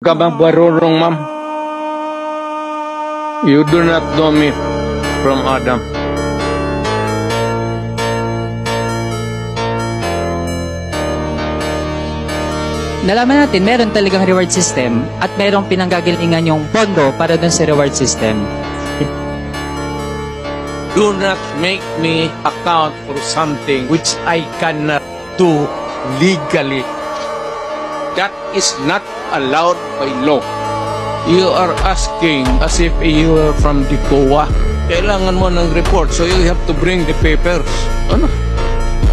Ka bang barurong, ma'am? You do not know me from Adam. Nalaman natin, meron talagang reward system at merong pinanggagalingan yung pondo para dun sa reward system. Do not make me account for something which I cannot do legally. That is not allowed by law. You are asking as if you are from the COA. Kailangan mo ng report, so you have to bring the papers. Ano?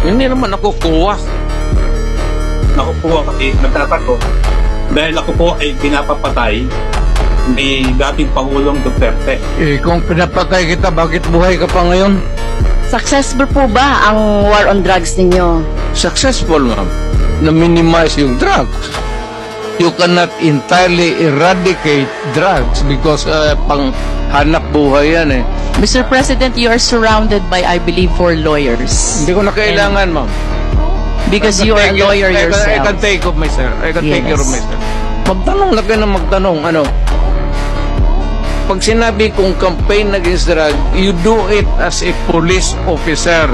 Hindi naman ako COA. Ako po kasi nagtatanong dahil ako po ay pinapapatay ni dating Pangulong Duterte. Kung pinapatay kita, bakit buhay ka pa ngayon? Successful po ba ang war on drugs ninyo? Successful, ma'am. Na-minimize yung drugs. You cannot entirely eradicate drugs because pang hanap buhay yan eh. Mr. President, you are surrounded by, I believe, 4 lawyers. Hindi ko na kailangan, ma'am. Because you are a lawyer yourself. I can take of myself. I can take care of myself. Magtanong na kayo na magtanong. Ano? Pag sinabi kong campaign against drug, you do it as a police officer.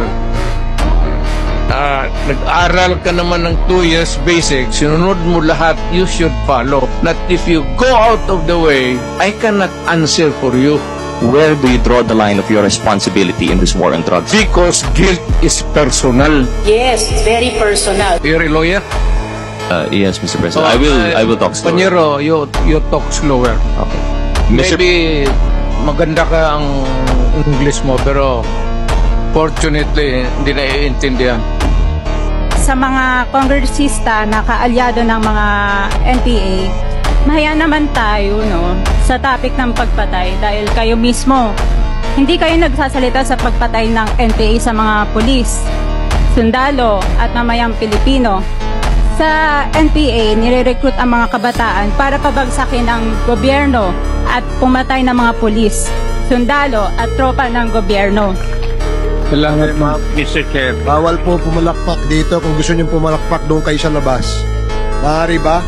Nag-aral ka naman ng 2 years basic, sinunod mo lahat, you should follow. That if you go out of the way, I cannot answer for you. Where do you draw the line of your responsibility in this war on drugs? Because guilt is personal. Yes, very personal. You're a lawyer? Yes, Mr. President. I will talk slower. Panyero, you talk slower. Okay. Maybe maganda ka ang English mo, pero fortunately, hindi naiintindihan. Sa mga kongresista na kaalyado ng mga NPA, mahaya naman tayo, no, sa topic ng pagpatay dahil kayo mismo, hindi kayo nagsasalita sa pagpatay ng NPA sa mga pulis, sundalo at mamayang Pilipino. Sa NPA, nire-recruit ang mga kabataan para pabagsakin ang gobyerno at pumatay ng mga pulis, sundalo at tropa ng gobyerno. Salamat, Mr. Chair. Bawal po pumalakpak dito. Kung gusto niyo pumalakpak, doon kayo sa labas. Maaari ba?